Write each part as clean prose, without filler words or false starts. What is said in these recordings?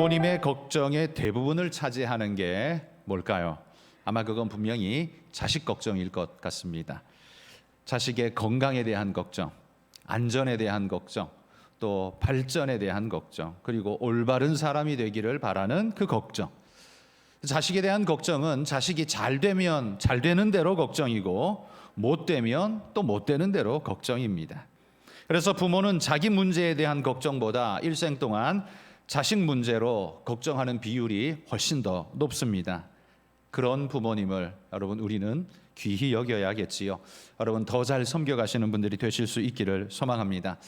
부모님의 걱정의 대부분을 차지하는 게 뭘까요? 아마 그건 분명히 자식 걱정일 것 같습니다. 자식의 건강에 대한 걱정, 안전에 대한 걱정, 또 발전에 대한 걱정, 그리고 올바른 사람이 되기를 바라는 그 걱정. 자식에 대한 걱정은 자식이 잘 되면 잘 되는 대로 걱정이고 못 되면 또 못 되는 대로 걱정입니다. 그래서 부모는 자기 문제에 대한 걱정보다 일생 동안 자식 문제로 걱정하는 비율이 훨씬 더 높습니다. 그런 부모님을 여러분 우리는 귀히 여겨야겠지요. 여러분 더 잘 섬겨가시는 분들이 되실 수 있기를 소망합니다.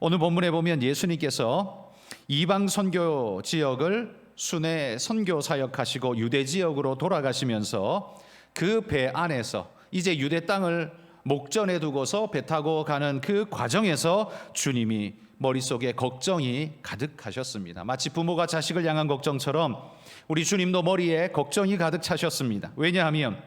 오늘 본문에 보면 예수님께서 이방 선교 지역을 순회 선교 사역하시고 유대 지역으로 돌아가시면서 그 배 안에서 이제 유대 땅을 목전에 두고서 배 타고 가는 그 과정에서 주님이 머릿속에 걱정이 가득하셨습니다. 마치 부모가 자식을 향한 걱정처럼 우리 주님도 머리에 걱정이 가득 차셨습니다. 왜냐하면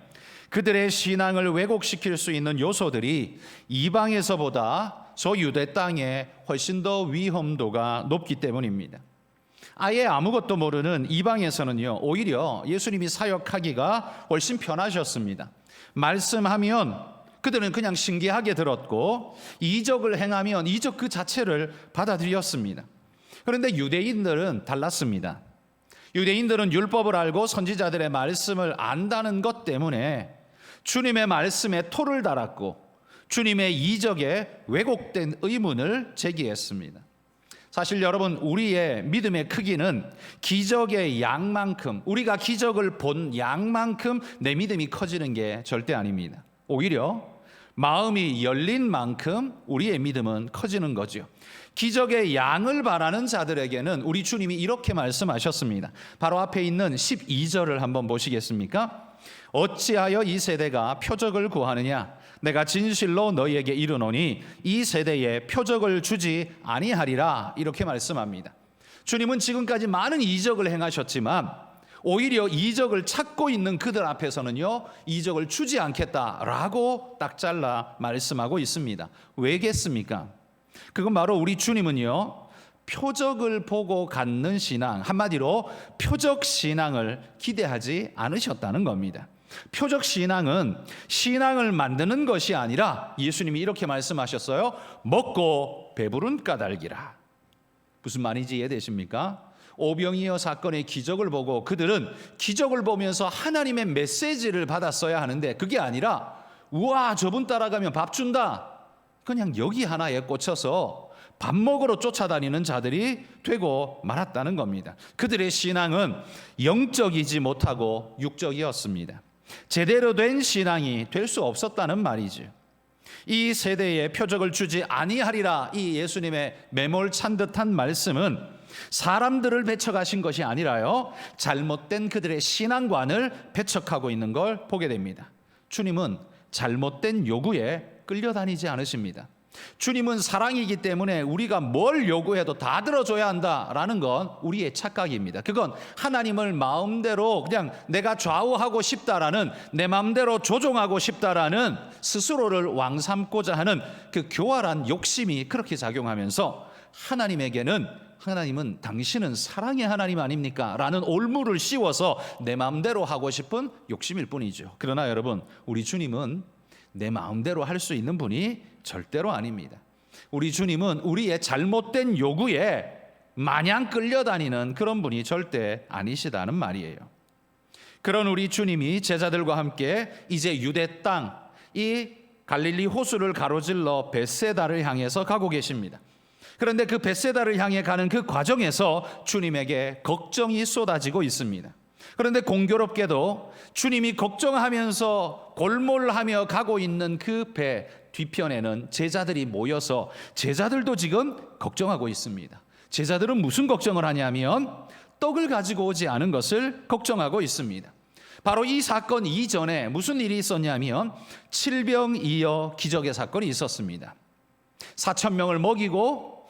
그들의 신앙을 왜곡시킬 수 있는 요소들이 이방에서보다 저 유대 땅에 훨씬 더 위험도가 높기 때문입니다. 아예 아무것도 모르는 이방에서는요, 오히려 예수님이 사역하기가 훨씬 편하셨습니다. 말씀하면 그들은 그냥 신기하게 들었고 이적을 행하면 이적 그 자체를 받아들였습니다. 그런데 유대인들은 달랐습니다. 유대인들은 율법을 알고 선지자들의 말씀을 안다는 것 때문에 주님의 말씀에 토를 달았고 주님의 이적에 왜곡된 의문을 제기했습니다. 사실 여러분, 우리의 믿음의 크기는 기적의 양만큼, 우리가 기적을 본 양만큼 내 믿음이 커지는 게 절대 아닙니다. 오히려 마음이 열린 만큼 우리의 믿음은 커지는 거죠. 기적의 양을 바라는 자들에게는 우리 주님이 이렇게 말씀하셨습니다. 바로 앞에 있는 12절을 한번 보시겠습니까? 어찌하여 이 세대가 표적을 구하느냐? 내가 진실로 너희에게 이르노니 이 세대에 표적을 주지 아니하리라. 이렇게 말씀합니다. 주님은 지금까지 많은 이적을 행하셨지만 오히려 이적을 찾고 있는 그들 앞에서는요, 이적을 주지 않겠다라고 딱 잘라 말씀하고 있습니다. 왜겠습니까? 그건 바로 우리 주님은요, 표적을 보고 갖는 신앙, 한마디로 표적 신앙을 기대하지 않으셨다는 겁니다. 표적 신앙은 신앙을 만드는 것이 아니라 예수님이 이렇게 말씀하셨어요. 먹고 배부른 까닭이라. 무슨 말인지 이해되십니까? 오병이어 사건의 기적을 보고 그들은 기적을 보면서 하나님의 메시지를 받았어야 하는데 그게 아니라 우와 저분 따라가면 밥 준다. 그냥 여기 하나에 꽂혀서 밥 먹으러 쫓아다니는 자들이 되고 말았다는 겁니다. 그들의 신앙은 영적이지 못하고 육적이었습니다. 제대로 된 신앙이 될 수 없었다는 말이죠. 이 세대에 표적을 주지 아니하리라, 이 예수님의 매몰찬 듯한 말씀은 사람들을 배척하신 것이 아니라요, 잘못된 그들의 신앙관을 배척하고 있는 걸 보게 됩니다. 주님은 잘못된 요구에 끌려다니지 않으십니다. 주님은 사랑이기 때문에 우리가 뭘 요구해도 다 들어줘야 한다라는 건 우리의 착각입니다. 그건 하나님을 마음대로 그냥 내가 좌우하고 싶다라는, 내 마음대로 조종하고 싶다라는 스스로를 왕삼고자 하는 그 교활한 욕심이 그렇게 작용하면서 하나님은 당신은 사랑의 하나님 아닙니까? 라는 올무를 씌워서 내 마음대로 하고 싶은 욕심일 뿐이죠. 그러나 여러분, 우리 주님은 내 마음대로 할 수 있는 분이 절대로 아닙니다. 우리 주님은 우리의 잘못된 요구에 마냥 끌려다니는 그런 분이 절대 아니시다는 말이에요. 그런 우리 주님이 제자들과 함께 이제 유대 땅, 이 갈릴리 호수를 가로질러 벳세다를 향해서 가고 계십니다. 그런데 그 벳세다를 향해 가는 그 과정에서 주님에게 걱정이 쏟아지고 있습니다. 그런데 공교롭게도 주님이 걱정하면서 골몰하며 가고 있는 그 배 뒤편에는 제자들이 모여서 제자들도 지금 걱정하고 있습니다. 제자들은 무슨 걱정을 하냐면 떡을 가지고 오지 않은 것을 걱정하고 있습니다. 바로 이 사건 이전에 무슨 일이 있었냐면 칠병이어 기적의 사건이 있었습니다. 4,000명을 먹이고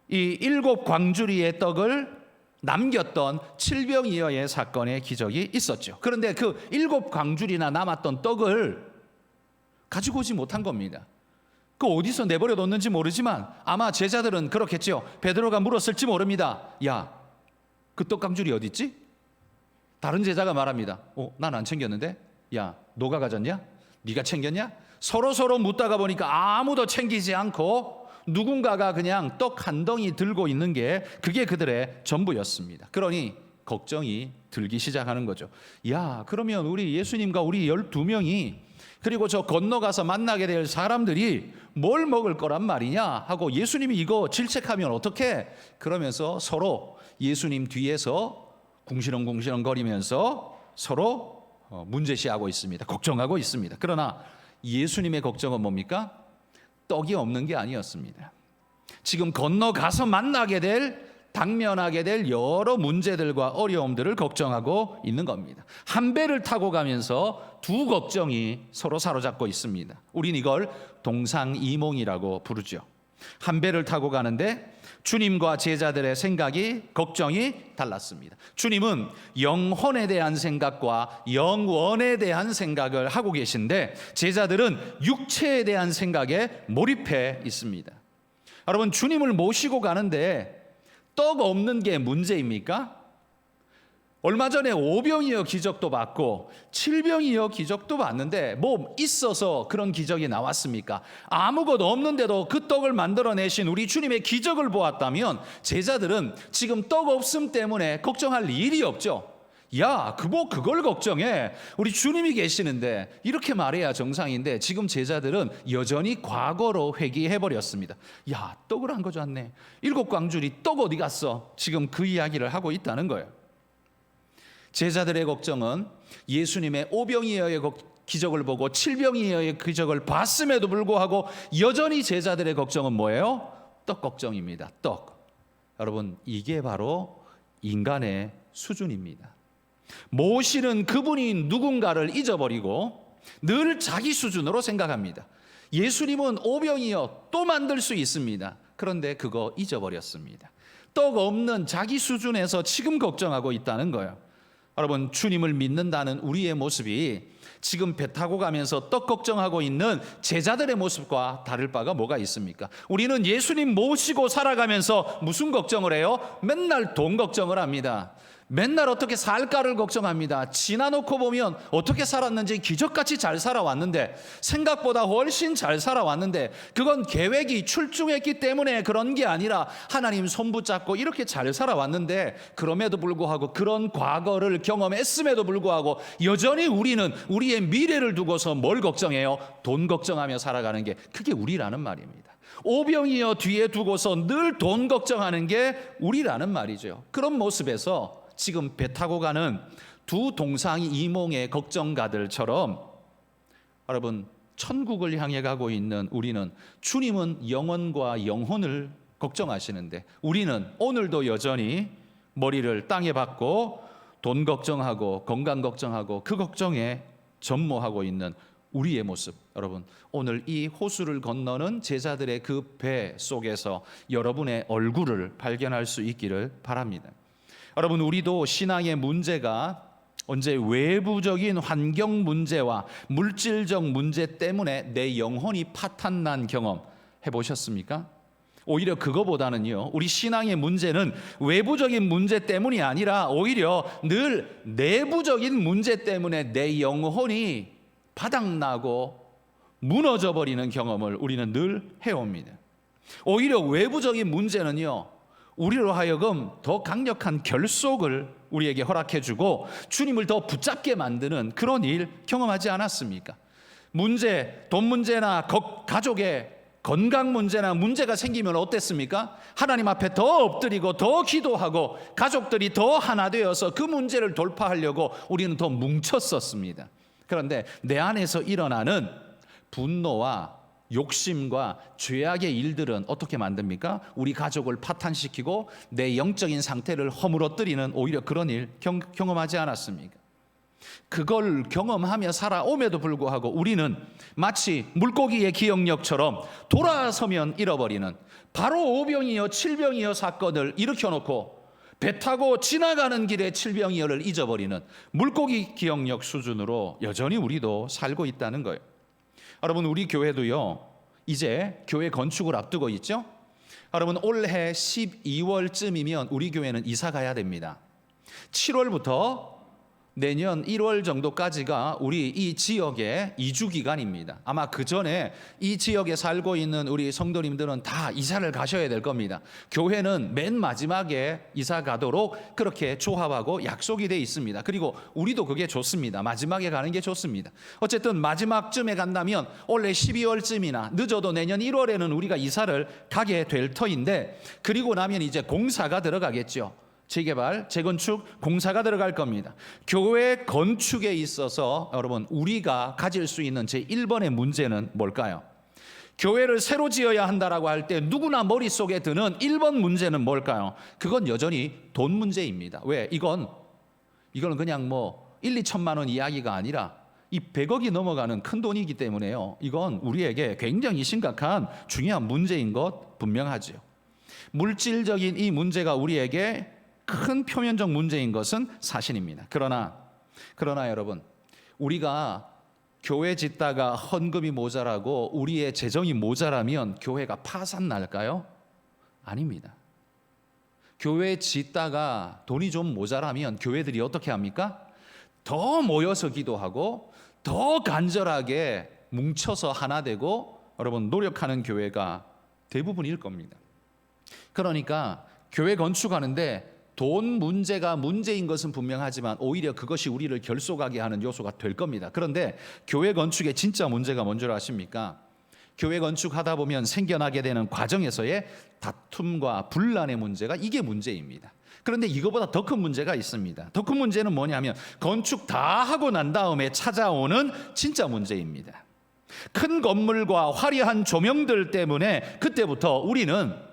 이 7 광주리의 떡을 남겼던 칠병이어의 사건의 기적이 있었죠. 그런데 그 7 광주리나 남았던 떡을 가지고 오지 못한 겁니다. 그 어디서 내버려 뒀는지 모르지만 아마 제자들은 그렇겠죠. 베드로가 물었을지 모릅니다. 야, 그 떡강줄이 어디 있지? 다른 제자가 말합니다. 난 안 챙겼는데? 야, 너가 가졌냐? 네가 챙겼냐? 서로 묻다가 보니까 아무도 챙기지 않고 누군가가 그냥 떡 한 덩이 들고 있는 게 그게 그들의 전부였습니다. 그러니 걱정이 들기 시작하는 거죠. 야, 그러면 우리 예수님과 우리 12명이 그리고 저 건너가서 만나게 될 사람들이 뭘 먹을 거란 말이냐 하고 예수님이 이거 질책하면 어떡해? 그러면서 서로 예수님 뒤에서 궁시렁궁시렁 거리면서 서로 문제시하고 있습니다. 걱정하고 있습니다. 그러나 예수님의 걱정은 뭡니까? 떡이 없는 게 아니었습니다. 지금 건너가서 만나게 될 당면하게 될 여러 문제들과 어려움들을 걱정하고 있는 겁니다. 한 배를 타고 가면서 두 걱정이 서로 사로잡고 있습니다. 우린 이걸 동상이몽이라고 부르죠. 한 배를 타고 가는데 주님과 제자들의 생각이 걱정이 달랐습니다. 주님은 영혼에 대한 생각과 영원에 대한 생각을 하고 계신데 제자들은 육체에 대한 생각에 몰입해 있습니다. 여러분, 주님을 모시고 가는데 떡 없는 게 문제입니까? 얼마 전에 5병이어 기적도 봤고 7병이어 기적도 봤는데 뭐 있어서 그런 기적이 나왔습니까? 아무것도 없는데도 그 떡을 만들어내신 우리 주님의 기적을 보았다면 제자들은 지금 떡 없음 때문에 걱정할 일이 없죠. 야, 그걸 걱정해. 우리 주님이 계시는데. 이렇게 말해야 정상인데 지금 제자들은 여전히 과거로 회귀해버렸습니다. 야, 떡을 안 가져왔네. 7광줄이 떡 어디 갔어? 지금 그 이야기를 하고 있다는 거예요. 제자들의 걱정은 예수님의 5병이어의 기적을 보고 7병이어의 기적을 봤음에도 불구하고 여전히 제자들의 걱정은 뭐예요? 떡 걱정입니다. 떡. 여러분, 이게 바로 인간의 수준입니다. 모시는 그분이 누군가를 잊어버리고 늘 자기 수준으로 생각합니다. 예수님은 5병이어 또 만들 수 있습니다. 그런데 그거 잊어버렸습니다. 떡 없는 자기 수준에서 지금 걱정하고 있다는 거예요. 여러분, 주님을 믿는다는 우리의 모습이 지금 배 타고 가면서 떡 걱정하고 있는 제자들의 모습과 다를 바가 뭐가 있습니까? 우리는 예수님 모시고 살아가면서 무슨 걱정을 해요? 맨날 돈 걱정을 합니다. 맨날 어떻게 살까를 걱정합니다. 지나놓고 보면 어떻게 살았는지 기적같이 잘 살아왔는데 생각보다 훨씬 잘 살아왔는데 그건 계획이 출중했기 때문에 그런 게 아니라 하나님 손 붙잡고 이렇게 잘 살아왔는데 그럼에도 불구하고 그런 과거를 경험했음에도 불구하고 여전히 우리는 우리의 미래를 두고서 뭘 걱정해요? 돈 걱정하며 살아가는 게 그게 우리라는 말입니다. 오병이어 뒤에 두고서 늘 돈 걱정하는 게 우리라는 말이죠. 그런 모습에서 지금 배 타고 가는 두 동상이 이몽의 걱정가들처럼 여러분, 천국을 향해 가고 있는 우리는 주님은 영혼과 영혼을 걱정하시는데 우리는 오늘도 여전히 머리를 땅에 박고 돈 걱정하고 건강 걱정하고 그 걱정에 전무하고 있는 우리의 모습. 여러분, 오늘 이 호수를 건너는 제자들의 그 배 속에서 여러분의 얼굴을 발견할 수 있기를 바랍니다. 여러분, 우리도 신앙의 문제가 언제 외부적인 환경 문제와 물질적 문제 때문에 내 영혼이 파탄난 경험 해보셨습니까? 오히려 그거보다는요, 우리 신앙의 문제는 외부적인 문제 때문이 아니라 오히려 늘 내부적인 문제 때문에 내 영혼이 바닥나고 무너져버리는 경험을 우리는 늘 해옵니다. 오히려 외부적인 문제는요, 우리로 하여금 더 강력한 결속을 우리에게 허락해주고 주님을 더 붙잡게 만드는 그런 일 경험하지 않았습니까? 문제, 돈 문제나 가족의 건강 문제나 문제가 생기면 어땠습니까? 하나님 앞에 더 엎드리고 더 기도하고 가족들이 더 하나 되어서 그 문제를 돌파하려고 우리는 더 뭉쳤었습니다. 그런데 내 안에서 일어나는 분노와 욕심과 죄악의 일들은 어떻게 만듭니까? 우리 가족을 파탄시키고 내 영적인 상태를 허물어뜨리는 오히려 그런 일 경험하지 않았습니까? 그걸 경험하며 살아옴에도 불구하고 우리는 마치 물고기의 기억력처럼 돌아서면 잃어버리는 바로 5병이어 7병이어 사건을 일으켜놓고 배 타고 지나가는 길에 7병이어를 잊어버리는 물고기 기억력 수준으로 여전히 우리도 살고 있다는 거예요. 여러분, 우리 교회도요, 이제 교회 건축을 앞두고 있죠? 여러분, 올해 12월쯤이면 우리 교회는 이사 가야 됩니다. 7월부터 내년 1월 정도까지가 우리 이 지역의 이주 기간입니다. 아마 그 전에 이 지역에 살고 있는 우리 성도님들은 다 이사를 가셔야 될 겁니다. 교회는 맨 마지막에 이사 가도록 그렇게 조합하고 약속이 돼 있습니다. 그리고 우리도 그게 좋습니다. 마지막에 가는 게 좋습니다. 어쨌든 마지막쯤에 간다면 원래 12월쯤이나 늦어도 내년 1월에는 우리가 이사를 가게 될 터인데, 그리고 나면 이제 공사가 들어가겠죠. 재개발, 재건축 공사가 들어갈 겁니다. 교회 건축에 있어서 여러분 우리가 가질 수 있는 제1번의 문제는 뭘까요? 교회를 새로 지어야 한다라고 할 때 누구나 머릿속에 드는 1번 문제는 뭘까요? 그건 여전히 돈 문제입니다. 왜? 이거는 그냥 뭐 1, 2천만 원 이야기가 아니라 이 100억이 넘어가는 큰 돈이기 때문에요. 이건 우리에게 굉장히 심각한 중요한 문제인 것 분명하죠. 물질적인 이 문제가 우리에게 큰 표면적 문제인 것은 사실입니다. 그러나 여러분, 우리가 교회 짓다가 헌금이 모자라고 우리의 재정이 모자라면 교회가 파산 날까요? 아닙니다. 교회 짓다가 돈이 좀 모자라면 교회들이 어떻게 합니까? 더 모여서 기도하고 더 간절하게 뭉쳐서 하나 되고 여러분 노력하는 교회가 대부분일 겁니다. 그러니까 교회 건축하는데 돈 문제가 문제인 것은 분명하지만 오히려 그것이 우리를 결속하게 하는 요소가 될 겁니다. 그런데 교회 건축의 진짜 문제가 뭔 줄 아십니까? 교회 건축하다 보면 생겨나게 되는 과정에서의 다툼과 분란의 문제가 이게 문제입니다. 그런데 이거보다 더 큰 문제가 있습니다. 더 큰 문제는 뭐냐면 건축 다 하고 난 다음에 찾아오는 진짜 문제입니다. 큰 건물과 화려한 조명들 때문에 그때부터 우리는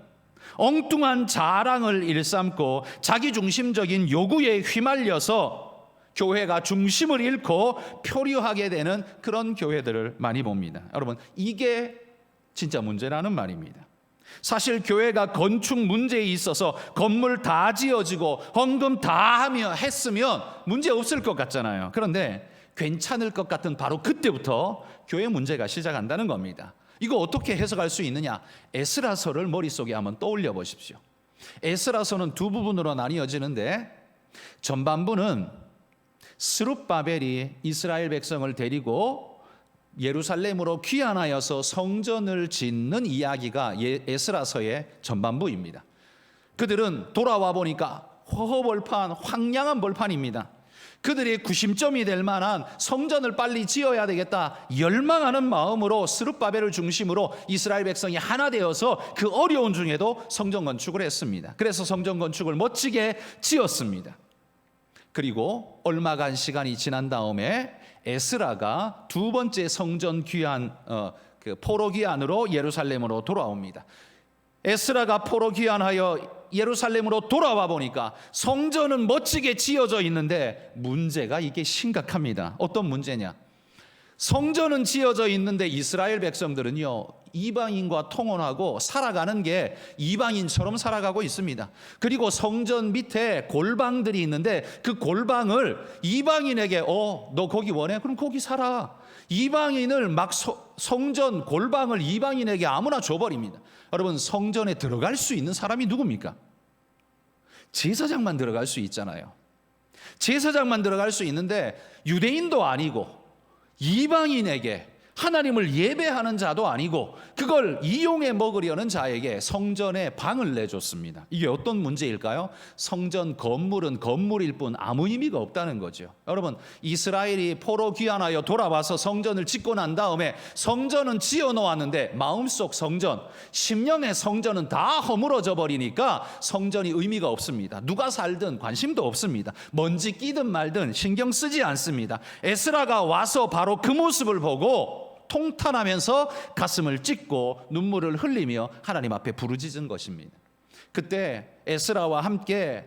엉뚱한 자랑을 일삼고 자기중심적인 요구에 휘말려서 교회가 중심을 잃고 표류하게 되는 그런 교회들을 많이 봅니다. 여러분, 이게 진짜 문제라는 말입니다. 사실 교회가 건축 문제에 있어서 건물 다 지어지고 헌금 다 하며 했으면 문제 없을 것 같잖아요. 그런데 괜찮을 것 같은 바로 그때부터 교회 문제가 시작한다는 겁니다. 이거 어떻게 해석할 수 있느냐? 에스라서를 머릿속에 한번 떠올려 보십시오. 에스라서는 두 부분으로 나뉘어지는데, 전반부는 스룹바벨이 이스라엘 백성을 데리고 예루살렘으로 귀환하여서 성전을 짓는 이야기가 에스라서의 전반부입니다. 그들은 돌아와 보니까 허허벌판, 황량한 벌판입니다. 그들의 구심점이 될 만한 성전을 빨리 지어야 되겠다 열망하는 마음으로 스룹바벨을 중심으로 이스라엘 백성이 하나 되어서 그 어려운 중에도 성전 건축을 했습니다. 그래서 성전 건축을 멋지게 지었습니다. 그리고 얼마간 시간이 지난 다음에 에스라가 두 번째 성전 귀환, 포로 귀환으로 예루살렘으로 돌아옵니다. 에스라가 포로 귀환하여 예루살렘으로 돌아와 보니까 성전은 멋지게 지어져 있는데 문제가 이게 심각합니다. 어떤 문제냐? 성전은 지어져 있는데 이스라엘 백성들은요, 이방인과 통혼하고 살아가는 게 이방인처럼 살아가고 있습니다. 그리고 성전 밑에 골방들이 있는데 그 골방을 이방인에게 너 거기 원해? 그럼 거기 살아. 이방인을 막 성전 골방을 이방인에게 아무나 줘버립니다. 여러분, 성전에 들어갈 수 있는 사람이 누굽니까? 제사장만 들어갈 수 있잖아요. 제사장만 들어갈 수 있는데 유대인도 아니고 이방인에게 하나님을 예배하는 자도 아니고 그걸 이용해 먹으려는 자에게 성전에 방을 내줬습니다. 이게 어떤 문제일까요? 성전 건물은 건물일 뿐 아무 의미가 없다는 거죠. 여러분, 이스라엘이 포로 귀환하여 돌아와서 성전을 짓고 난 다음에 성전은 지어 놓았는데 마음속 성전, 심령의 성전은 다 허물어져 버리니까 성전이 의미가 없습니다. 누가 살든 관심도 없습니다. 먼지 끼든 말든 신경 쓰지 않습니다. 에스라가 와서 바로 그 모습을 보고 통탄하면서 가슴을 찢고 눈물을 흘리며 하나님 앞에 부르짖은 것입니다. 그때 에스라와 함께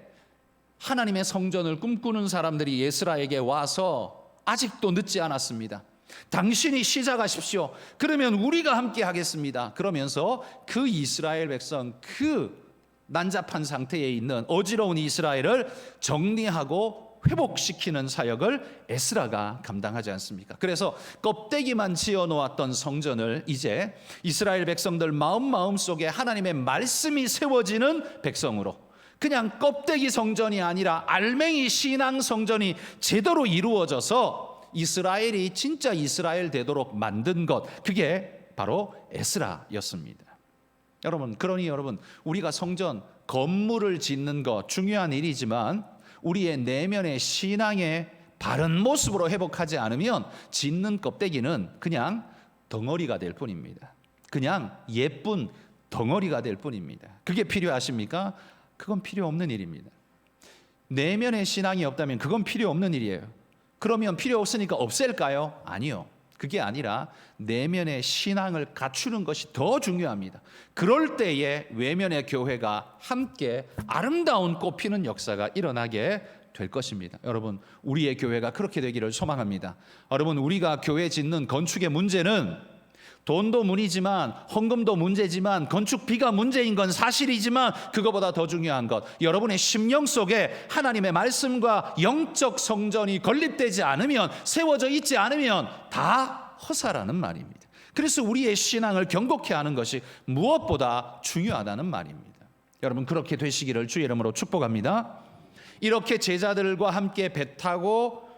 하나님의 성전을 꿈꾸는 사람들이 에스라에게 와서 아직도 늦지 않았습니다. 당신이 시작하십시오. 그러면 우리가 함께 하겠습니다. 그러면서 그 이스라엘 백성, 그 난잡한 상태에 있는 어지러운 이스라엘을 정리하고 회복시키는 사역을 에스라가 감당하지 않습니까? 그래서 껍데기만 지어놓았던 성전을 이제 이스라엘 백성들 마음속에 하나님의 말씀이 세워지는 백성으로, 그냥 껍데기 성전이 아니라 알맹이 신앙 성전이 제대로 이루어져서 이스라엘이 진짜 이스라엘 되도록 만든 것, 그게 바로 에스라였습니다. 그러니 여러분, 우리가 성전 건물을 짓는 것 중요한 일이지만 우리의 내면의 신앙의 바른 모습으로 회복하지 않으면 짓는 껍데기는 그냥 덩어리가 될 뿐입니다. 그냥 예쁜 덩어리가 될 뿐입니다. 그게 필요하십니까? 그건 필요 없는 일입니다. 내면의 신앙이 없다면 그건 필요 없는 일이에요. 그러면 필요 없으니까 없앨까요? 아니요. 그게 아니라 내면의 신앙을 갖추는 것이 더 중요합니다. 그럴 때에 외면의 교회가 함께 아름다운 꽃피는 역사가 일어나게 될 것입니다. 여러분, 우리의 교회가 그렇게 되기를 소망합니다. 여러분, 우리가 교회 짓는 건축의 문제는 돈도 문제지만, 헌금도 문제지만, 건축비가 문제인 건 사실이지만, 그거보다 더 중요한 것, 여러분의 심령 속에 하나님의 말씀과 영적 성전이 건립되지 않으면, 세워져 있지 않으면 다 허사라는 말입니다. 그래서 우리의 신앙을 경고케 하는 것이 무엇보다 중요하다는 말입니다. 여러분, 그렇게 되시기를 주의 이름으로 축복합니다. 이렇게 제자들과 함께 배 타고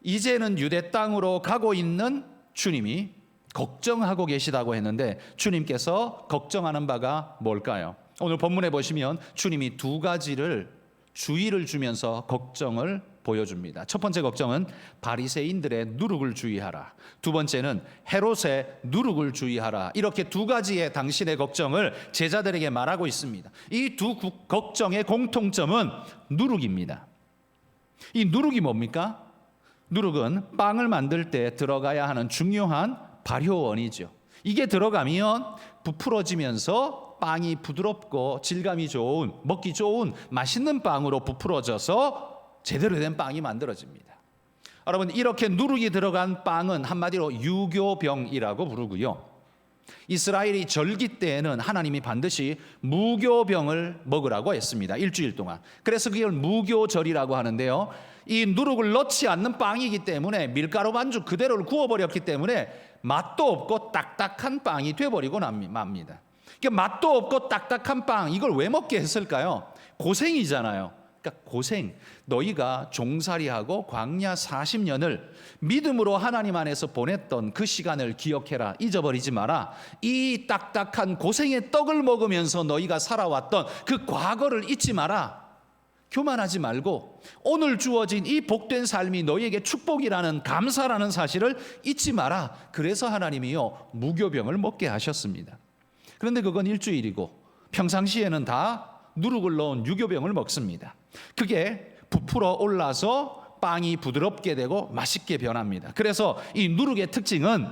이제는 유대 땅으로 가고 있는 주님이 걱정하고 계시다고 했는데, 주님께서 걱정하는 바가 뭘까요? 오늘 본문에 보시면 주님이 두 가지를 주의를 주면서 걱정을 보여줍니다. 첫 번째 걱정은 바리새인들의 누룩을 주의하라. 두 번째는 헤롯의 누룩을 주의하라. 이렇게 두 가지의 당신의 걱정을 제자들에게 말하고 있습니다. 이 두 걱정의 공통점은 누룩입니다. 이 누룩이 뭡니까? 누룩은 빵을 만들 때 들어가야 하는 중요한 발효원이죠. 이게 들어가면 부풀어지면서 빵이 부드럽고 질감이 좋은, 먹기 좋은 맛있는 빵으로 부풀어져서 제대로 된 빵이 만들어집니다. 여러분, 이렇게 누룩이 들어간 빵은 한마디로 유교병이라고 부르고요. 이스라엘이 절기 때에는 하나님이 반드시 무교병을 먹으라고 했습니다. 일주일 동안. 그래서 그걸 무교절이라고 하는데요. 이 누룩을 넣지 않는 빵이기 때문에, 밀가루 반죽 그대로를 구워버렸기 때문에 맛도 없고 딱딱한 빵이 돼버리고 맙니다. 그러니까 맛도 없고 딱딱한 빵, 이걸 왜 먹게 했을까요? 고생이잖아요. 그러니까 고생, 너희가 종살이하고 광야 40년을 믿음으로 하나님 안에서 보냈던 그 시간을 기억해라. 잊어버리지 마라. 이 딱딱한 고생의 떡을 먹으면서 너희가 살아왔던 그 과거를 잊지 마라. 교만하지 말고 오늘 주어진 이 복된 삶이 너희에게 축복이라는, 감사라는 사실을 잊지 마라. 그래서 하나님이요, 무교병을 먹게 하셨습니다. 그런데 그건 일주일이고 평상시에는 다 누룩을 넣은 유교병을 먹습니다. 그게 부풀어 올라서 빵이 부드럽게 되고 맛있게 변합니다. 그래서 이 누룩의 특징은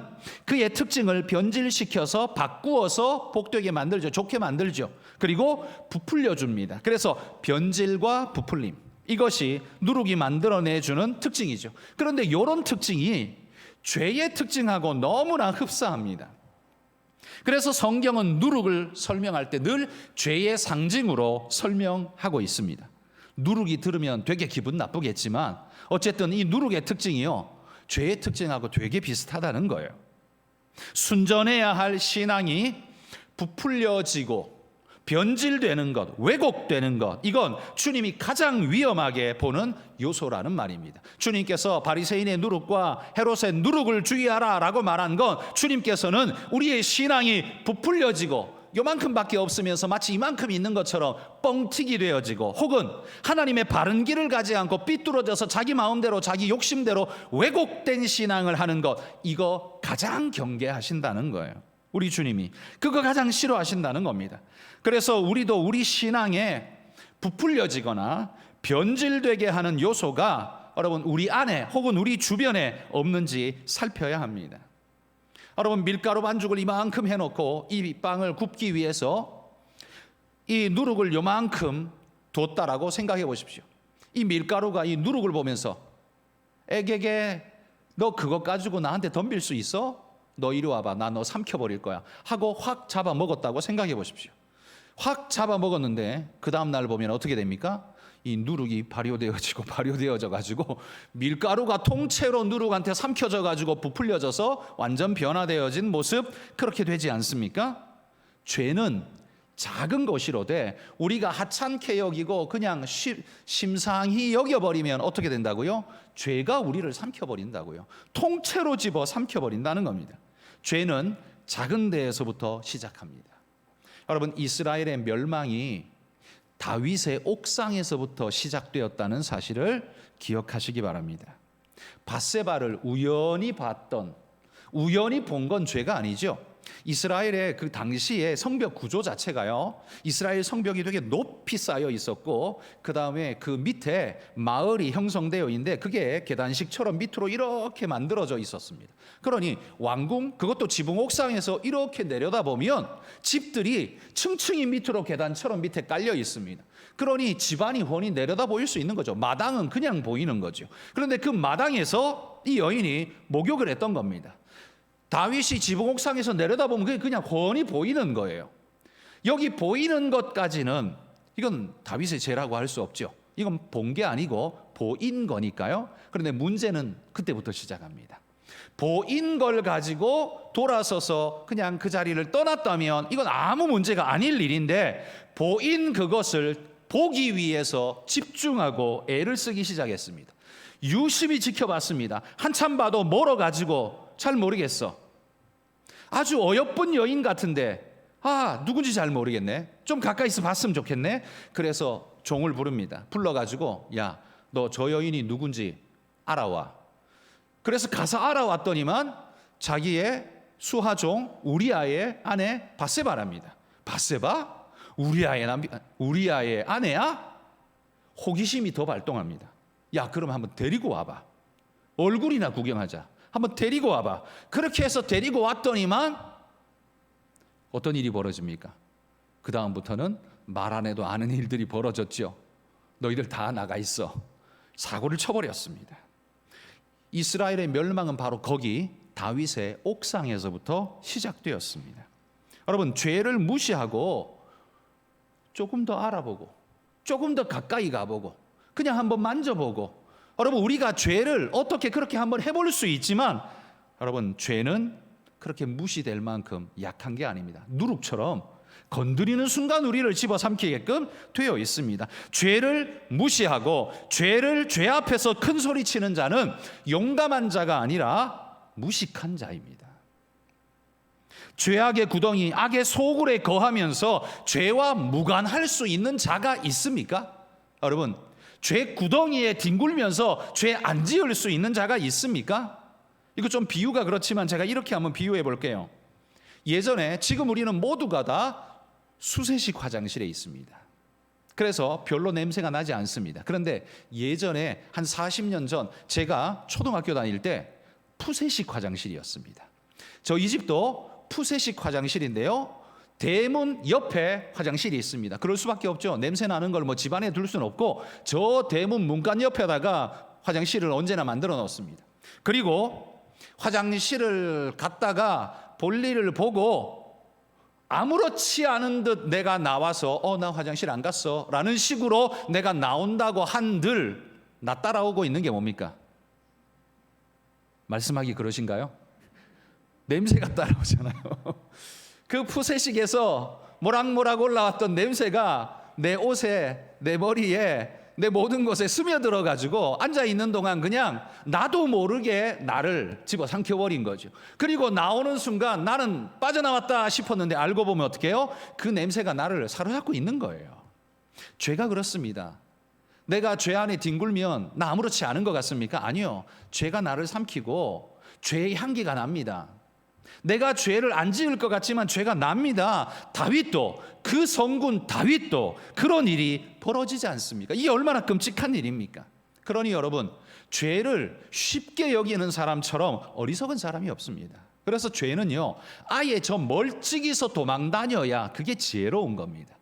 그의 특징을 변질시켜서 바꾸어서 복되게 만들죠. 좋게 만들죠. 그리고 부풀려 줍니다. 그래서 변질과 부풀림, 이것이 누룩이 만들어내주는 특징이죠. 그런데 이런 특징이 죄의 특징하고 너무나 흡사합니다. 그래서 성경은 누룩을 설명할 때 늘 죄의 상징으로 설명하고 있습니다. 누룩이 들으면 되게 기분 나쁘겠지만 어쨌든 이 누룩의 특징이요, 죄의 특징하고 되게 비슷하다는 거예요. 순전해야 할 신앙이 부풀려지고 변질되는 것, 왜곡되는 것, 이건 주님이 가장 위험하게 보는 요소라는 말입니다. 주님께서 바리새인의 누룩과 헤롯의 누룩을 주의하라 라고 말한 건, 주님께서는 우리의 신앙이 부풀려지고 요만큼밖에 없으면서 마치 이만큼 있는 것처럼 뻥튀기 되어지고, 혹은 하나님의 바른 길을 가지 않고 삐뚤어져서 자기 마음대로 자기 욕심대로 왜곡된 신앙을 하는 것, 이거 가장 경계하신다는 거예요. 우리 주님이 그거 가장 싫어하신다는 겁니다. 그래서 우리도 우리 신앙에 부풀려지거나 변질되게 하는 요소가 여러분 우리 안에 혹은 우리 주변에 없는지 살펴야 합니다. 여러분, 밀가루 반죽을 이만큼 해놓고 이 빵을 굽기 위해서 이 누룩을 요만큼 뒀다라고 생각해 보십시오. 이 밀가루가 이 누룩을 보면서 에게게, 너 그거 가지고 나한테 덤빌 수 있어? 너 이리 와봐, 나 너 삼켜버릴 거야 하고 확 잡아먹었다고 생각해 보십시오. 확 잡아먹었는데 그 다음 날 보면 어떻게 됩니까? 이 누룩이 발효되어져 가지고 밀가루가 통째로 누룩한테 삼켜져 가지고 부풀려져서 완전 변화되어진 모습, 그렇게 되지 않습니까? 죄는 작은 것이로되 우리가 하찮게 여기고 그냥 심상히 여겨버리면 어떻게 된다고요? 죄가 우리를 삼켜버린다고요. 통째로 집어 삼켜버린다는 겁니다. 죄는 작은 데에서부터 시작합니다. 여러분, 이스라엘의 멸망이 다윗의 옥상에서부터 시작되었다는 사실을 기억하시기 바랍니다. 밧세바를 우연히 본 건 죄가 아니죠. 이스라엘의 그 당시의 성벽 구조 자체가요, 이스라엘 성벽이 되게 높이 쌓여 있었고 그 다음에 그 밑에 마을이 형성되어 있는데 그게 계단식처럼 밑으로 이렇게 만들어져 있었습니다. 그러니 왕궁, 그것도 지붕 옥상에서 이렇게 내려다보면 집들이 층층이 밑으로 계단처럼 밑에 깔려 있습니다. 그러니 집안이 훤히 내려다 보일 수 있는 거죠. 마당은 그냥 보이는 거죠. 그런데 그 마당에서 이 여인이 목욕을 했던 겁니다. 다윗이 지붕 옥상에서 내려다보면 그게 그냥 훤히 보이는 거예요. 여기 보이는 것까지는 이건 다윗의 죄라고 할 수 없죠. 이건 본 게 아니고 보인 거니까요. 그런데 문제는 그때부터 시작합니다. 보인 걸 가지고 돌아서서 그냥 그 자리를 떠났다면 이건 아무 문제가 아닐 일인데, 보인 그것을 보기 위해서 집중하고 애를 쓰기 시작했습니다. 유심히 지켜봤습니다. 한참 봐도 멀어가지고 잘 모르겠어. 아주 어여쁜 여인 같은데 누군지 잘 모르겠네. 좀 가까이서 봤으면 좋겠네. 그래서 종을 부릅니다. 불러가지고 야, 너 저 여인이 누군지 알아와. 그래서 가서 알아왔더니만 자기의 수하종 우리아의 아내 밧세바랍니다. 밧세바? 우리아의 아내야? 호기심이 더 발동합니다. 야, 그럼 한번 데리고 와봐. 얼굴이나 구경하자. 한번 데리고 와봐. 그렇게 해서 데리고 왔더니만 어떤 일이 벌어집니까? 그 다음부터는 말 안 해도 아는 일들이 벌어졌죠. 너희들 다 나가 있어. 사고를 쳐버렸습니다. 이스라엘의 멸망은 바로 거기 다윗의 옥상에서부터 시작되었습니다. 여러분, 죄를 무시하고 조금 더 알아보고 조금 더 가까이 가보고 그냥 한번 만져보고, 여러분, 우리가 죄를 어떻게 그렇게 한번 해볼 수 있지만 여러분, 죄는 그렇게 무시될 만큼 약한 게 아닙니다. 누룩처럼 건드리는 순간 우리를 집어삼키게끔 되어 있습니다. 죄를 무시하고 죄를 죄 앞에서 큰 소리 치는 자는 용감한 자가 아니라 무식한 자입니다. 죄악의 구덩이, 악의 소굴에 거하면서 죄와 무관할 수 있는 자가 있습니까? 여러분, 죄 구덩이에 뒹굴면서 죄 안 지을 수 있는 자가 있습니까? 이거 좀 비유가 그렇지만 제가 이렇게 한번 비유해 볼게요. 예전에, 지금 우리는 모두가 다 수세식 화장실에 있습니다. 그래서 별로 냄새가 나지 않습니다. 그런데 예전에 한 40년 전 제가 초등학교 다닐 때 푸세식 화장실이었습니다. 저희 집도 푸세식 화장실인데요, 대문 옆에 화장실이 있습니다. 그럴 수밖에 없죠. 냄새 나는 걸 뭐 집안에 둘 수는 없고 저 대문 문간 옆에다가 화장실을 언제나 만들어 놓습니다. 그리고 화장실을 갔다가 볼일을 보고 아무렇지 않은 듯 내가 나와서 나 화장실 안 갔어 라는 식으로 내가 나온다고 한들 나 따라오고 있는 게 뭡니까? 말씀하기 그러신가요? 냄새가 따라오잖아요. 그 푸세식에서 모락모락 올라왔던 냄새가 내 옷에, 내 머리에, 내 모든 것에 스며들어 가지고 앉아있는 동안 그냥 나도 모르게 나를 집어삼켜버린 거죠. 그리고 나오는 순간 나는 빠져나왔다 싶었는데 알고 보면 어떻게 해요? 그 냄새가 나를 사로잡고 있는 거예요. 죄가 그렇습니다. 내가 죄 안에 뒹굴면 나 아무렇지 않은 것 같습니까? 아니요. 죄가 나를 삼키고 죄의 향기가 납니다. 내가 죄를 안 지을 것 같지만 죄가 납니다. 다윗도, 그 성군 다윗도 그런 일이 벌어지지 않습니까? 이게 얼마나 끔찍한 일입니까? 그러니 여러분, 죄를 쉽게 여기는 사람처럼 어리석은 사람이 없습니다. 그래서 죄는요, 아예 저 멀찍이서 도망 다녀야 그게 지혜로운 겁니다.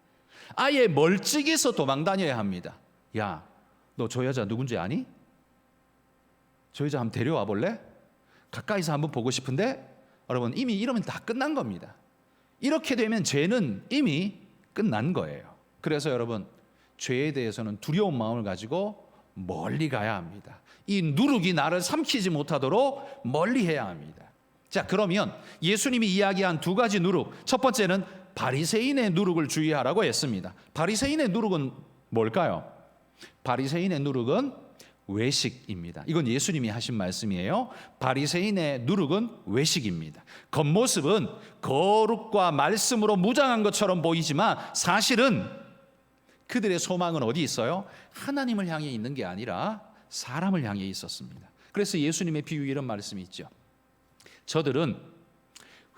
아예 멀찍이서 도망 다녀야 합니다. 야, 너 저 여자 누군지 아니? 저 여자 한번 데려와 볼래? 가까이서 한번 보고 싶은데? 여러분, 이미 이러면 다 끝난 겁니다. 이렇게 되면 죄는 이미 끝난 거예요. 그래서 여러분, 죄에 대해서는 두려운 마음을 가지고 멀리 가야 합니다. 이 누룩이 나를 삼키지 못하도록 멀리 해야 합니다. 자, 그러면 예수님이 이야기한 두 가지 누룩, 첫 번째는 바리새인의 누룩을 주의하라고 했습니다. 바리새인의 누룩은 뭘까요? 바리새인의 누룩은 외식입니다. 이건 예수님이 하신 말씀이에요. 바리새인의 누룩은 외식입니다. 겉모습은 거룩과 말씀으로 무장한 것처럼 보이지만 사실은 그들의 소망은 어디 있어요? 하나님을 향해 있는 게 아니라 사람을 향해 있었습니다. 그래서 예수님의 비유 이런 말씀이 있죠. 저들은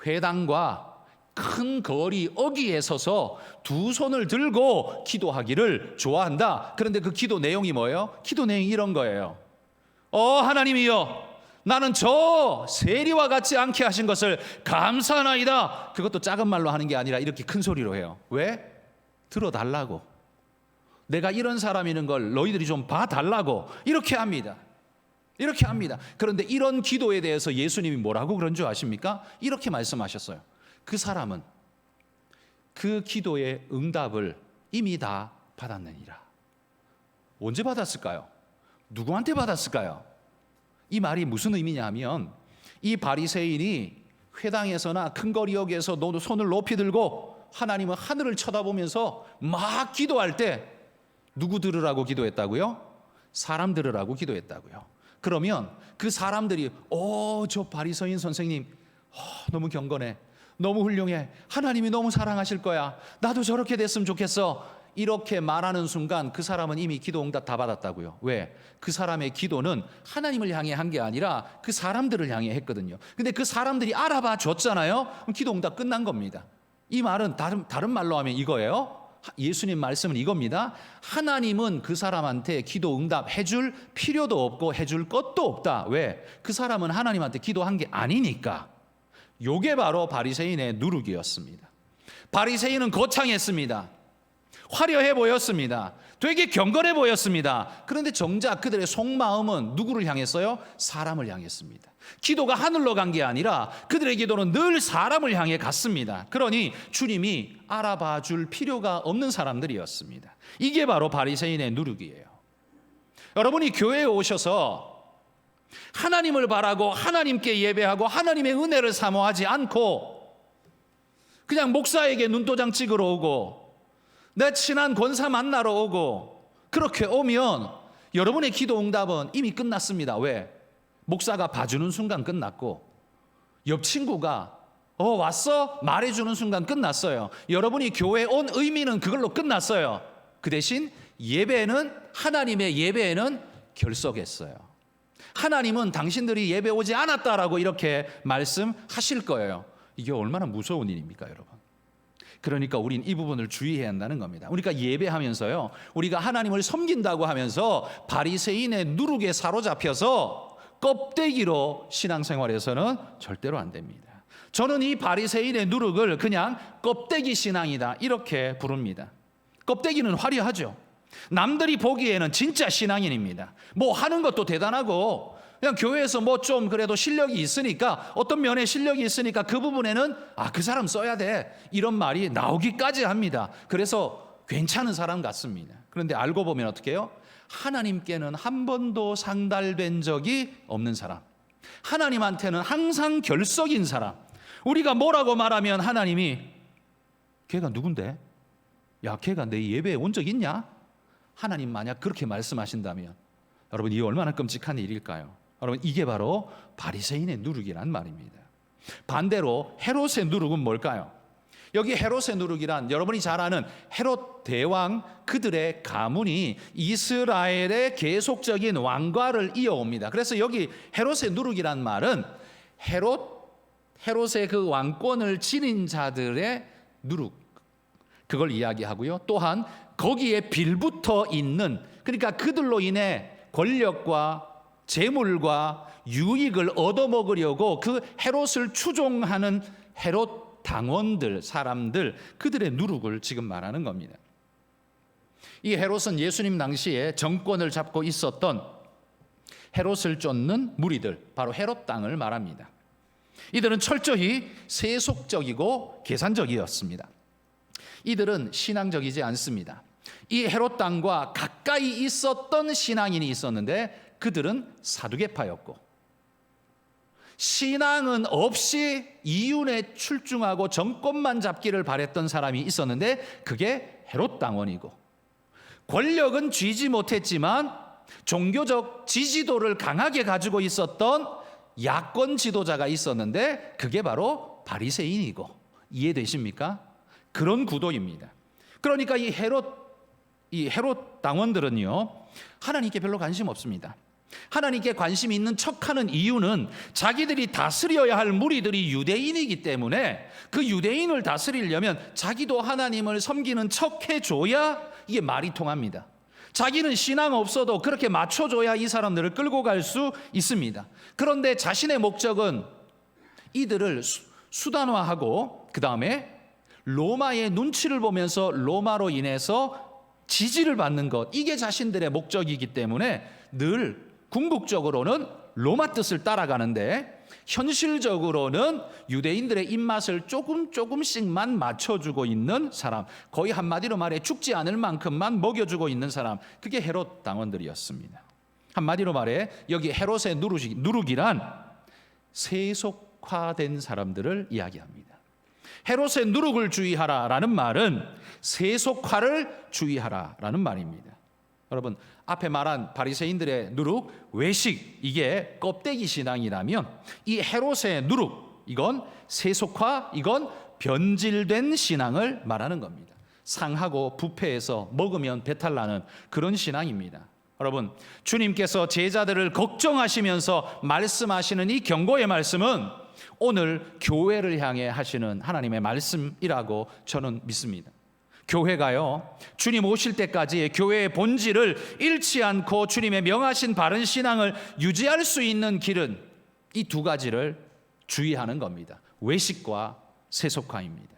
회당과 큰 거리 어귀에 서서 두 손을 들고 기도하기를 좋아한다. 그런데 그 기도 내용이 뭐예요? 기도 내용이 이런 거예요. 하나님이여, 나는 저 세리와 같지 않게 하신 것을 감사하나이다. 그것도 작은 말로 하는 게 아니라 이렇게 큰 소리로 해요. 왜? 들어달라고. 내가 이런 사람이는 걸 너희들이 좀 봐달라고 이렇게 합니다. 이렇게 합니다. 그런데 이런 기도에 대해서 예수님이 뭐라고 그런 줄 아십니까? 이렇게 말씀하셨어요. 그 사람은 그 기도의 응답을 이미 다 받았느니라. 언제 받았을까요? 누구한테 받았을까요? 이 말이 무슨 의미냐 하면 이 바리새인이 회당에서나 큰 거리역에서 손을 높이 들고 하나님은 하늘을 쳐다보면서 막 기도할 때 누구 들으라고 기도했다고요? 사람 들으라고 기도했다고요. 그러면 그 사람들이 저 바리새인 선생님 너무 경건해, 너무 훌륭해, 하나님이 너무 사랑하실 거야, 나도 저렇게 됐으면 좋겠어, 이렇게 말하는 순간 그 사람은 이미 기도 응답 다 받았다고요. 왜? 그 사람의 기도는 하나님을 향해 한 게 아니라 그 사람들을 향해 했거든요. 근데 그 사람들이 알아봐 줬잖아요. 그럼 기도 응답 끝난 겁니다. 이 말은 다른 말로 하면 이거예요. 예수님 말씀은 이겁니다. 하나님은 그 사람한테 기도 응답 해줄 필요도 없고 해줄 것도 없다. 왜? 그 사람은 하나님한테 기도한 게 아니니까. 요게 바로 바리새인의 누룩이었습니다. 바리새인은 거창했습니다. 화려해 보였습니다. 되게 경건해 보였습니다. 그런데 정작 그들의 속마음은 누구를 향했어요? 사람을 향했습니다. 기도가 하늘로 간 게 아니라 그들의 기도는 늘 사람을 향해 갔습니다. 그러니 주님이 알아봐 줄 필요가 없는 사람들이었습니다. 이게 바로 바리새인의 누룩이에요. 여러분이 교회에 오셔서 하나님을 바라고 하나님께 예배하고 하나님의 은혜를 사모하지 않고 그냥 목사에게 눈도장 찍으러 오고 내 친한 권사 만나러 오고 그렇게 오면 여러분의 기도 응답은 이미 끝났습니다. 왜? 목사가 봐주는 순간 끝났고 옆 친구가 왔어? 말해주는 순간 끝났어요. 여러분이 교회에 온 의미는 그걸로 끝났어요. 그 대신 예배는 하나님의 예배에는 결석했어요. 하나님은 당신들이 예배 오지 않았다라고 이렇게 말씀하실 거예요. 이게 얼마나 무서운 일입니까, 여러분? 그러니까 우린 이 부분을 주의해야 한다는 겁니다. 우리가 예배하면서요, 우리가 하나님을 섬긴다고 하면서 바리새인의 누룩에 사로잡혀서 껍데기로 신앙생활에서는 절대로 안 됩니다. 저는 이 바리새인의 누룩을 그냥 껍데기 신앙이다 이렇게 부릅니다. 껍데기는 화려하죠. 남들이 보기에는 진짜 신앙인입니다. 뭐 하는 것도 대단하고 그냥 교회에서 뭐 좀 그래도 실력이 있으니까 어떤 면에 실력이 있으니까 그 부분에는 그 사람 써야 돼 이런 말이 나오기까지 합니다. 그래서 괜찮은 사람 같습니다. 그런데 알고 보면 어떻게 해요? 하나님께는 한 번도 상달된 적이 없는 사람, 하나님한테는 항상 결석인 사람. 우리가 뭐라고 말하면 하나님이 걔가 누군데? 야, 걔가 내 예배에 온 적 있냐? 하나님 만약 그렇게 말씀하신다면 여러분 이 얼마나 끔찍한 일일까요? 여러분 이게 바로 바리새인의 누룩이란 말입니다. 반대로 헤롯의 누룩은 뭘까요? 여기 헤롯의 누룩이란 여러분이 잘 아는 헤롯 대왕 그들의 가문이 이스라엘의 계속적인 왕과를 이어옵니다. 그래서 여기 헤롯의 누룩이란 말은 헤롯의 그 왕권을 지닌 자들의 누룩, 그걸 이야기하고요. 또한 거기에 빌붙어 있는, 그러니까 그들로 인해 권력과 재물과 유익을 얻어먹으려고 그 헤롯을 추종하는 헤롯 당원들, 사람들, 그들의 누룩을 지금 말하는 겁니다. 이 헤롯은 예수님 당시에 정권을 잡고 있었던 헤롯을 쫓는 무리들, 바로 헤롯 당을 말합니다. 이들은 철저히 세속적이고 계산적이었습니다. 이들은 신앙적이지 않습니다. 이 헤롯 당과 가까이 있었던 신앙인이 있었는데 그들은 사두개파였고, 신앙은 없이 이윤에 출중하고 정권만 잡기를 바랬던 사람이 있었는데 그게 헤롯 당원이고, 권력은 쥐지 못했지만 종교적 지지도를 강하게 가지고 있었던 야권 지도자가 있었는데 그게 바로 바리새인이고, 이해되십니까? 그런 구도입니다. 그러니까 이 헤롯 당원들은요, 하나님께 별로 관심 없습니다. 하나님께 관심 있는 척하는 이유는 자기들이 다스려야 할 무리들이 유대인이기 때문에 그 유대인을 다스리려면 자기도 하나님을 섬기는 척 해줘야 이게 말이 통합니다. 자기는 신앙 없어도 그렇게 맞춰줘야 이 사람들을 끌고 갈 수 있습니다. 그런데 자신의 목적은 이들을 수단화하고 그 다음에 로마의 눈치를 보면서 로마로 인해서 지지를 받는 것, 이게 자신들의 목적이기 때문에 늘 궁극적으로는 로마 뜻을 따라가는데 현실적으로는 유대인들의 입맛을 조금씩만 맞춰주고 있는 사람, 거의 한마디로 말해 죽지 않을 만큼만 먹여주고 있는 사람, 그게 헤롯 당원들이었습니다. 한마디로 말해 여기 헤롯의 누룩이란 세속화된 사람들을 이야기합니다. 헤롯의 누룩을 주의하라라는 말은 세속화를 주의하라라는 말입니다. 여러분, 앞에 말한 바리새인들의 누룩, 외식, 이게 껍데기 신앙이라면 이 헤롯의 누룩, 이건 세속화, 이건 변질된 신앙을 말하는 겁니다. 상하고 부패해서 먹으면 배탈 나는 그런 신앙입니다. 여러분, 주님께서 제자들을 걱정하시면서 말씀하시는 이 경고의 말씀은 오늘 교회를 향해 하시는 하나님의 말씀이라고 저는 믿습니다. 교회가요, 주님 오실 때까지 교회의 본질을 잃지 않고 주님의 명하신 바른 신앙을 유지할 수 있는 길은 이 두 가지를 주의하는 겁니다. 외식과 세속화입니다.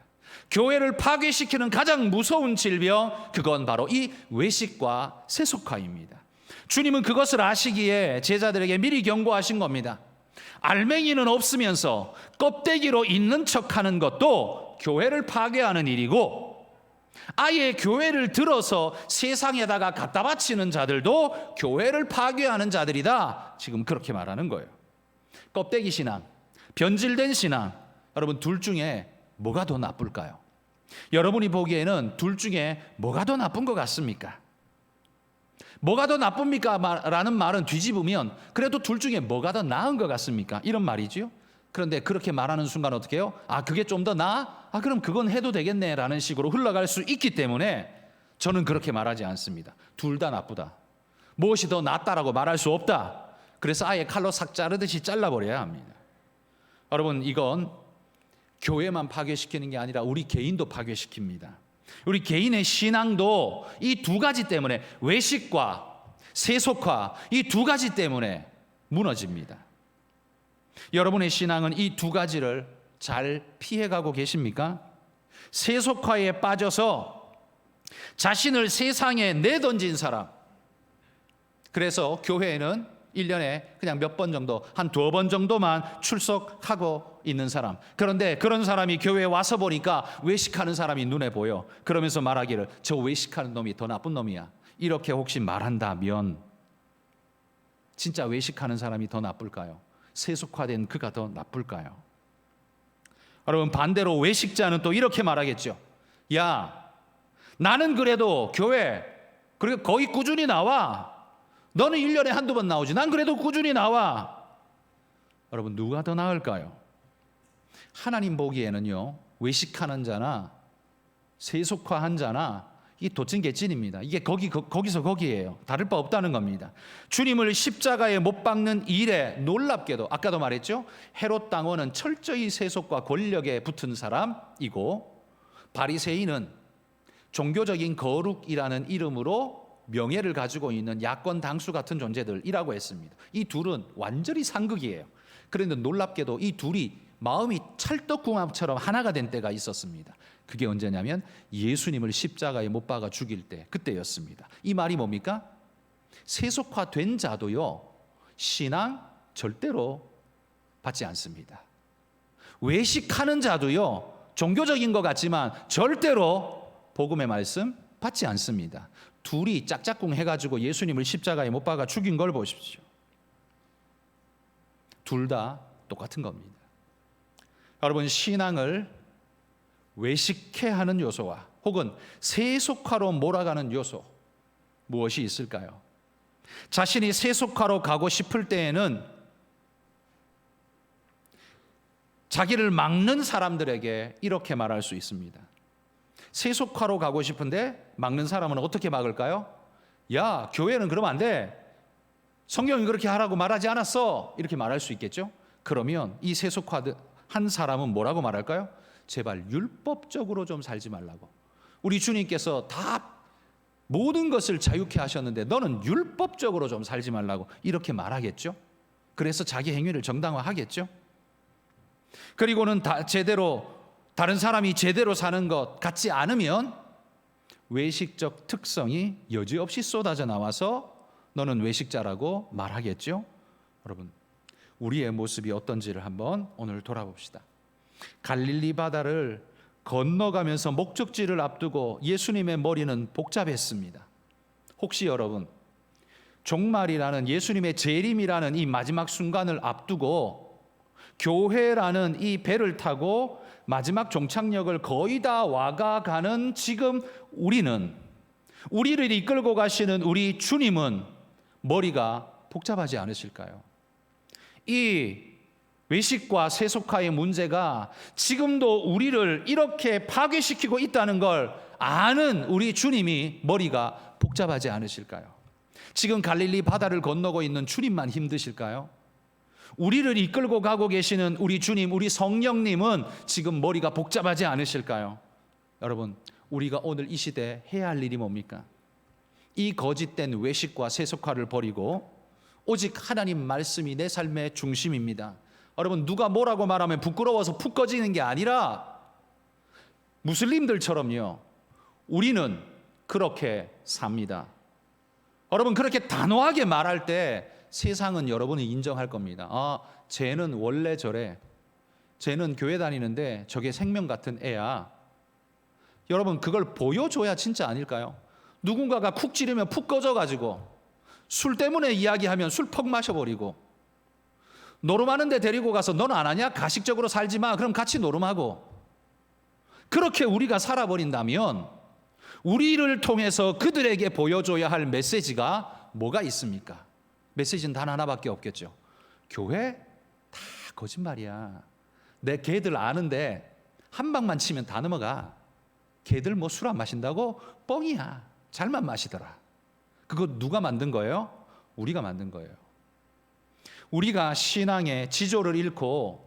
교회를 파괴시키는 가장 무서운 질병, 그건 바로 이 외식과 세속화입니다. 주님은 그것을 아시기에 제자들에게 미리 경고하신 겁니다. 알맹이는 없으면서 껍데기로 있는 척하는 것도 교회를 파괴하는 일이고, 아예 교회를 들어서 세상에다가 갖다 바치는 자들도 교회를 파괴하는 자들이다, 지금 그렇게 말하는 거예요. 껍데기 신앙, 변질된 신앙, 여러분 둘 중에 뭐가 더 나쁠까요? 여러분이 보기에는 둘 중에 뭐가 더 나쁜 것 같습니까? 뭐가 더 나쁩니까? 라는 말은 뒤집으면 그래도 둘 중에 뭐가 더 나은 것 같습니까? 이런 말이지요. 그런데 그렇게 말하는 순간 어떻게 해요? 아, 그게 좀 더 나아? 아, 그럼 그건 해도 되겠네 라는 식으로 흘러갈 수 있기 때문에 저는 그렇게 말하지 않습니다. 둘 다 나쁘다. 무엇이 더 낫다라고 말할 수 없다. 그래서 아예 칼로 삭 자르듯이 잘라버려야 합니다. 여러분, 이건 교회만 파괴시키는 게 아니라 우리 개인도 파괴시킵니다. 우리 개인의 신앙도 이 두 가지 때문에, 외식과 세속화, 이 두 가지 때문에 무너집니다. 여러분의 신앙은 이 두 가지를 잘 피해가고 계십니까? 세속화에 빠져서 자신을 세상에 내던진 사람, 그래서 교회에는 1년에 그냥 몇 번 정도, 한 2번 정도만 출석하고 있는 사람, 그런데 그런 사람이 교회에 와서 보니까 외식하는 사람이 눈에 보여. 그러면서 말하기를 저 외식하는 놈이 더 나쁜 놈이야, 이렇게 혹시 말한다면 진짜 외식하는 사람이 더 나쁠까요? 세속화된 그가 더 나쁠까요? 여러분, 반대로 외식자는 또 이렇게 말하겠죠. 야, 나는 그래도 교회 그리고 거의 꾸준히 나와. 너는 1년에 한두 번 나오지. 난 그래도 꾸준히 나와. 여러분, 누가 더 나을까요? 하나님 보기에는요, 외식하는 자나 세속화한 자나 이 도찐개찐입니다. 이게 거기서 거기예요. 다를 바 없다는 겁니다. 주님을 십자가에 못 박는 일에 놀랍게도 아까도 말했죠. 헤롯 당원은 철저히 세속과 권력에 붙은 사람이고, 바리새인은 종교적인 거룩이라는 이름으로 명예를 가지고 있는 야권 당수 같은 존재들이라고 했습니다. 이 둘은 완전히 상극이에요. 그런데 놀랍게도 이 둘이 마음이 찰떡궁합처럼 하나가 된 때가 있었습니다. 그게 언제냐면 예수님을 십자가에 못 박아 죽일 때, 그때였습니다. 이 말이 뭡니까? 세속화된 자도요, 신앙 절대로 받지 않습니다. 외식하는 자도요, 종교적인 것 같지만 절대로 복음의 말씀 받지 않습니다. 둘이 짝짝꿍 해가지고 예수님을 십자가에 못 박아 죽인 걸 보십시오. 둘 다 똑같은 겁니다. 여러분, 신앙을 외식해 하는 요소와 혹은 세속화로 몰아가는 요소 무엇이 있을까요? 자신이 세속화로 가고 싶을 때에는 자기를 막는 사람들에게 이렇게 말할 수 있습니다. 세속화로 가고 싶은데 막는 사람은 어떻게 막을까요? 야, 교회는 그러면 안 돼. 성경이 그렇게 하라고 말하지 않았어. 이렇게 말할 수 있겠죠? 그러면 이 세속화한 사람은 뭐라고 말할까요? 제발 율법적으로 좀 살지 말라고. 우리 주님께서 다 모든 것을 자유케 하셨는데 너는 율법적으로 좀 살지 말라고 이렇게 말하겠죠? 그래서 자기 행위를 정당화하겠죠? 그리고는 다른 사람이 제대로 사는 것 같지 않으면 외식적 특성이 여지없이 쏟아져 나와서 너는 외식자라고 말하겠죠? 여러분, 우리의 모습이 어떤지를 한번 오늘 돌아봅시다. 갈릴리 바다를 건너가면서 목적지를 앞두고 예수님의 머리는 복잡했습니다. 혹시 여러분, 종말이라는 예수님의 재림이라는 이 마지막 순간을 앞두고 교회라는 이 배를 타고 마지막 종착역을 거의 다 와가가는 지금 우리를 이끌고 가시는 우리 주님은 머리가 복잡하지 않으실까요? 이 외식과 세속화의 문제가 지금도 우리를 이렇게 파괴시키고 있다는 걸 아는 우리 주님이 머리가 복잡하지 않으실까요? 지금 갈릴리 바다를 건너고 있는 주님만 힘드실까요? 우리를 이끌고 가고 계시는 우리 주님, 우리 성령님은 지금 머리가 복잡하지 않으실까요? 여러분, 우리가 오늘 이 시대에 해야 할 일이 뭡니까? 이 거짓된 외식과 세속화를 버리고 오직 하나님 말씀이 내 삶의 중심입니다. 여러분, 누가 뭐라고 말하면 부끄러워서 푹 꺼지는 게 아니라 무슬림들처럼요, 우리는 그렇게 삽니다. 여러분, 그렇게 단호하게 말할 때 세상은 여러분이 인정할 겁니다. 아, 쟤는 원래 저래. 쟤는 교회 다니는데 저게 생명 같은 애야. 여러분, 그걸 보여줘야 진짜 아닐까요? 누군가가 쿡 찌르면 푹 꺼져가지고 술 때문에 이야기하면 술 퍽 마셔버리고, 노름하는 데 데리고 가서 넌 안 하냐? 가식적으로 살지 마. 그럼 같이 노름하고. 그렇게 우리가 살아버린다면 우리를 통해서 그들에게 보여줘야 할 메시지가 뭐가 있습니까? 메시지는 단 하나밖에 없겠죠. 교회? 다 거짓말이야. 내 걔들 아는데 한 방만 치면 다 넘어가. 걔들 뭐 술 안 마신다고? 뻥이야. 잘만 마시더라. 그거 누가 만든 거예요? 우리가 만든 거예요. 우리가 신앙의 지조를 잃고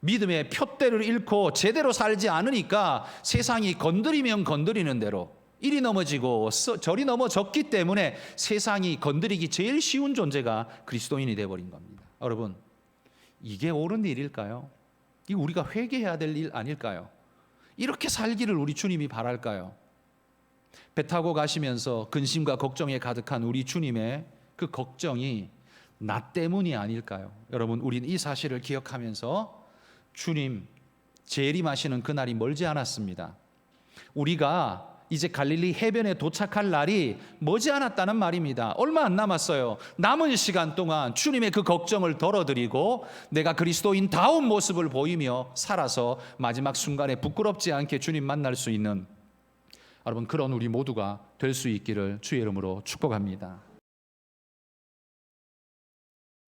믿음의 푯대를 잃고 제대로 살지 않으니까 세상이 건드리면 건드리는 대로 이리 넘어지고 저리 넘어졌기 때문에 세상이 건드리기 제일 쉬운 존재가 그리스도인이 되어버린 겁니다. 여러분, 이게 옳은 일일까요? 이거 우리가 회개해야 될 일 아닐까요? 이렇게 살기를 우리 주님이 바랄까요? 배 타고 가시면서 근심과 걱정에 가득한 우리 주님의 그 걱정이 나 때문이 아닐까요? 여러분, 우리는 이 사실을 기억하면서 주님 재림하시는 그날이 멀지 않았습니다. 우리가 이제 갈릴리 해변에 도착할 날이 머지않았다는 말입니다. 얼마 안 남았어요. 남은 시간 동안 주님의 그 걱정을 덜어드리고 내가 그리스도인다운 모습을 보이며 살아서 마지막 순간에 부끄럽지 않게 주님 만날 수 있는, 여러분, 그런 우리 모두가 될 수 있기를 주의 이름으로 축복합니다.